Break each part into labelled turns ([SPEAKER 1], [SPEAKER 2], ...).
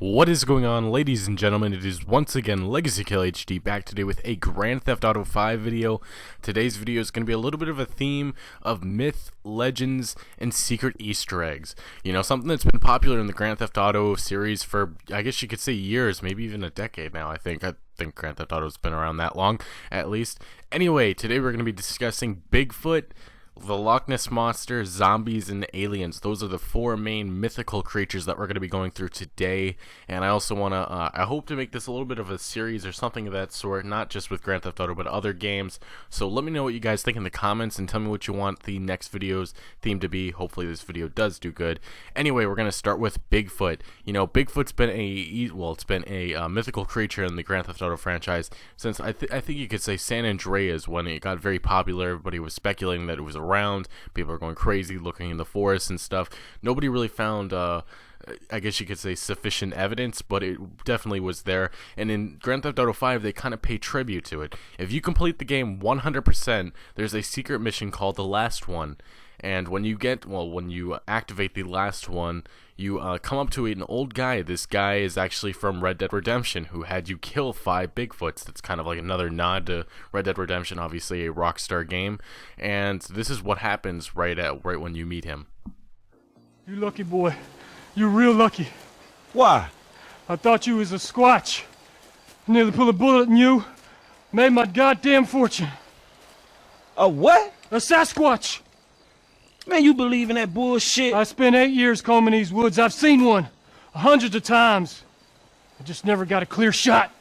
[SPEAKER 1] What is going on, ladies and gentlemen? It is once again Legacy Kill HD back today with a Grand Theft Auto 5 video. Today's video is going to be a little bit of a theme of myth, legends, and secret Easter eggs. You know, something that's been popular in the Grand Theft Auto series for, I guess you could say, years, maybe even a decade now. I think Grand Theft Auto's been around that long, at least. Anyway, today we're going to be discussing Bigfoot, the Loch Ness Monster, zombies, and aliens. Those are the four main mythical creatures that we're going to be going through today. And I also want to, I hope to make this a little bit of a series or something of that sort, not just with Grand Theft Auto, but other games. So let me know what you guys think in the comments and tell me what you want the next video's theme to be. Hopefully this video does do good. Anyway, we're going to start with Bigfoot. You know, Bigfoot's been a mythical creature in the Grand Theft Auto franchise since I think you could say San Andreas, when it got very popular. Everybody was speculating that it was around. People are going crazy looking in the forest and stuff. Nobody really found I guess you could say sufficient evidence, but it definitely was there. And in Grand Theft Auto 5 they kind of pay tribute to it. If you complete the game 100%, there's a secret mission called The Last One. And when you activate the last one, you come up to an old guy. This guy is actually from Red Dead Redemption, who had you kill 5 Bigfoots. That's kind of like another nod to Red Dead Redemption, obviously a Rockstar game. And this is what happens right when you meet him.
[SPEAKER 2] You lucky boy. You're real lucky.
[SPEAKER 3] Why?
[SPEAKER 2] I thought you was a Squatch. Nearly pulled a bullet in you. Made my goddamn fortune.
[SPEAKER 3] A what?
[SPEAKER 2] A Sasquatch!
[SPEAKER 3] Man, you believe in that bullshit?
[SPEAKER 2] I spent 8 years combing these woods. I've seen one. Hundreds of times. I just never got a clear shot.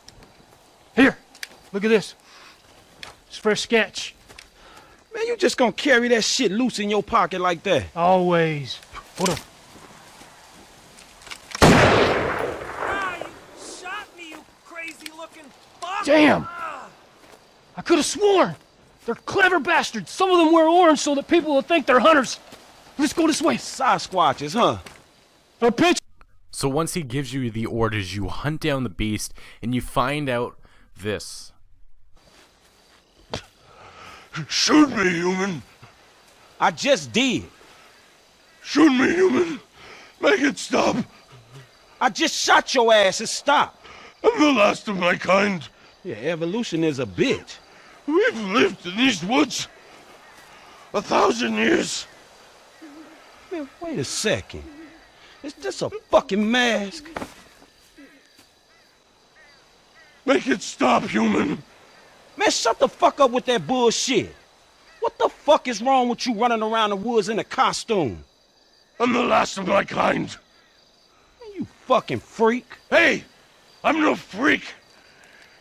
[SPEAKER 2] Here, look at this. It's fresh sketch.
[SPEAKER 3] Man, you just gonna carry that shit loose in your pocket like that?
[SPEAKER 2] Always. Hold on.
[SPEAKER 4] Ah, you shot me, you crazy-looking fuck!
[SPEAKER 2] Damn! I could have sworn. They're clever bastards. Some of them wear orange so that people will think they're hunters. Let's go this way.
[SPEAKER 3] Sasquatches, huh?
[SPEAKER 2] A pitch.
[SPEAKER 1] So once he gives you the orders, you hunt down the beast and you find out this.
[SPEAKER 5] Shoot me, human!
[SPEAKER 3] I just did.
[SPEAKER 5] Shoot me, human! Make it stop!
[SPEAKER 3] I just shot your ass and stopped.
[SPEAKER 5] I'm the last of my kind.
[SPEAKER 3] Yeah, evolution is a bitch.
[SPEAKER 5] We've lived in these woods 1,000 years.
[SPEAKER 3] Man, wait a second. Is this a fucking mask?
[SPEAKER 5] Make it stop, human!
[SPEAKER 3] Man, shut the fuck up with that bullshit. What the fuck is wrong with you running around the woods in a costume?
[SPEAKER 5] I'm the last of my kind.
[SPEAKER 3] Man, you fucking freak.
[SPEAKER 5] Hey! I'm no freak!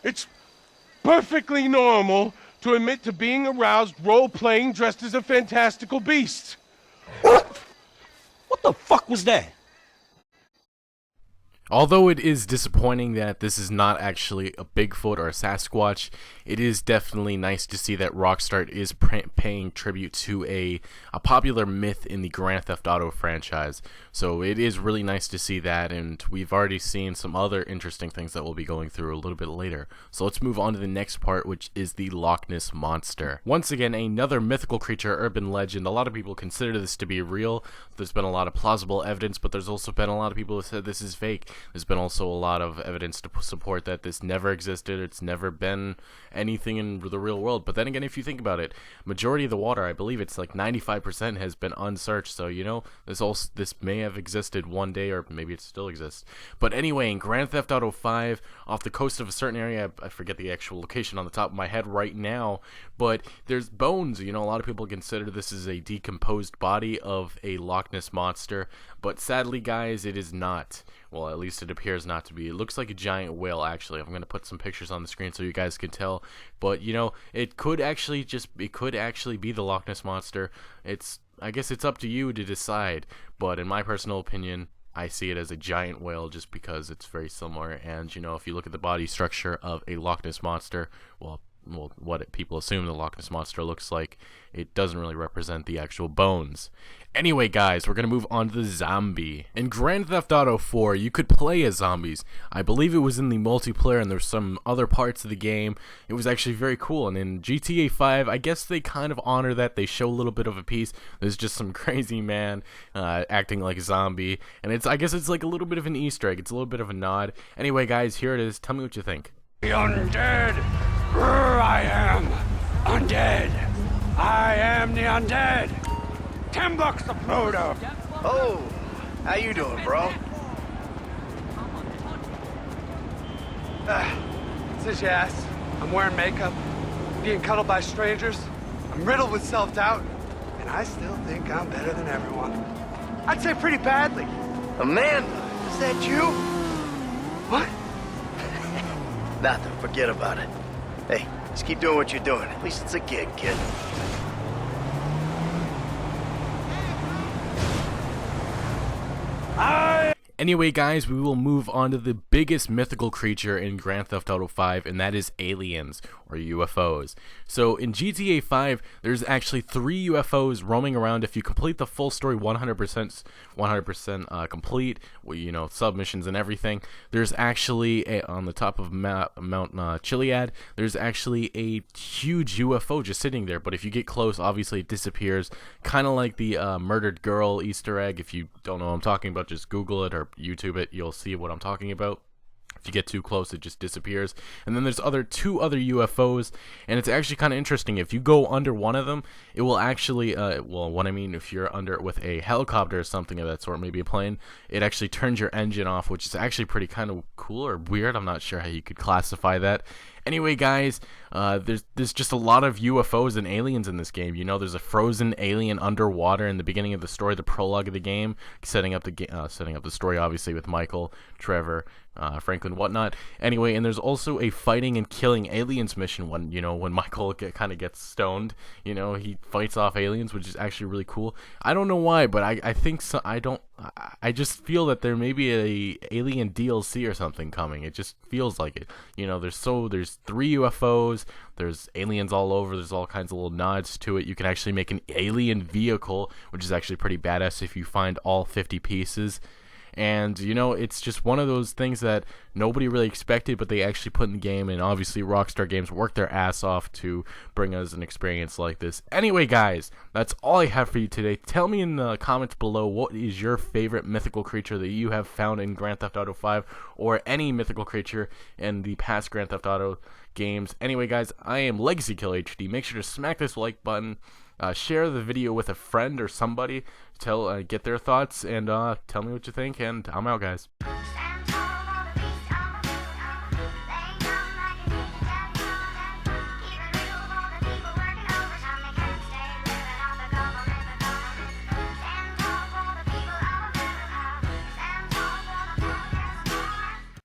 [SPEAKER 5] It's perfectly normal to admit to being aroused role-playing dressed as a fantastical beast.
[SPEAKER 3] What? What the fuck was that?
[SPEAKER 1] Although it is disappointing that this is not actually a Bigfoot or a Sasquatch, it is definitely nice to see that Rockstar is paying tribute to a popular myth in the Grand Theft Auto franchise. So it is really nice to see that, and we've already seen some other interesting things that we'll be going through a little bit later. So let's move on to the next part, which is the Loch Ness Monster. Once again, another mythical creature, urban legend. A lot of people consider this to be real. There's been a lot of plausible evidence, but there's also been a lot of people who said this is fake. There's been also a lot of evidence to support that this never existed. It's never been anything in the real world. But then again, if you think about it, majority of the water, I believe it's like 95%, has been unsearched. So, you know, this may have existed one day, or maybe it still exists. But anyway, in Grand Theft Auto 5, off the coast of a certain area, I forget the actual location on the top of my head right now, but there's bones. You know, a lot of people consider this as a decomposed body of a Loch Ness Monster, but sadly, guys, it is not. Well, at least it appears not to be. It looks like a giant whale, actually. I'm going to put some pictures on the screen so you guys can tell. But, you know, it could actually be the Loch Ness Monster. I guess it's up to you to decide. But in my personal opinion, I see it as a giant whale just because it's very similar. And, you know, if you look at the body structure of a Loch Ness Monster, well, well, what people assume the Loch Ness monster looks like. It doesn't really represent the actual bones. Anyway, guys, we're going to move on to the zombie. In Grand Theft Auto 4, you could play as zombies. I believe it was in the multiplayer, and there's some other parts of the game. It was actually very cool. And in GTA 5, I guess they kind of honor that. They show a little bit of a piece. There's just some crazy man acting like a zombie. And I guess it's like a little bit of an Easter egg. It's a little bit of a nod. Anyway, guys, here it is. Tell me what you think.
[SPEAKER 6] The undead! I am undead! I am the undead! $10 to Pluto!
[SPEAKER 7] Oh, how you doing, bro?
[SPEAKER 8] Says you ass. I'm wearing makeup, being cuddled by strangers. I'm riddled with self-doubt, and I still think I'm better than everyone. I'd say pretty badly.
[SPEAKER 7] Amanda, is that you?
[SPEAKER 8] What?
[SPEAKER 7] Nothing, forget about it. Hey, just keep doing what you're doing. At least it's a gig, kid.
[SPEAKER 1] Anyway, guys, we will move on to the biggest mythical creature in Grand Theft Auto 5, and that is aliens, or UFOs. So in GTA 5, there's actually 3 UFOs roaming around. If you complete the full story 100% complete, you know, submissions and everything, there's actually, on the top of Mount Chiliad, there's actually a huge UFO just sitting there. But if you get close, obviously it disappears, kind of like the murdered girl Easter egg. If you don't know what I'm talking about, just Google it or YouTube it, you'll see what I'm talking about. If you get too close, it just disappears. And then there's two other UFOs, and it's actually kind of interesting. If you go under one of them, it will actually, well, what I mean, if you're under it with a helicopter or something of that sort, maybe a plane, it actually turns your engine off, which is actually pretty kind of cool or weird. I'm not sure how you could classify that. Anyway, guys, there's just a lot of UFOs and aliens in this game. You know, there's a frozen alien underwater in the beginning of the story, the prologue of the game, setting up the story, obviously, with Michael, Trevor, Franklin, whatnot. Anyway, and there's also a fighting and killing aliens mission when Michael kind of gets stoned. You know, he fights off aliens, which is actually really cool. I don't know why, but I think so. I just feel that there may be a alien DLC or something coming. It just feels like it. You know, there's 3 UFOs, there's aliens all over, there's all kinds of little nods to it. You can actually make an alien vehicle, which is actually pretty badass if you find all 50 pieces. And, you know, it's just one of those things that nobody really expected, but they actually put in the game. And obviously, Rockstar Games worked their ass off to bring us an experience like this. Anyway, guys, that's all I have for you today. Tell me in the comments below, what is your favorite mythical creature that you have found in Grand Theft Auto 5, or any mythical creature in the past Grand Theft Auto games. Anyway, guys, I am Legacy Kill HD. Make sure to smack this like button. Share the video with a friend or somebody. Get their thoughts and tell me what you think. And I'm out, guys.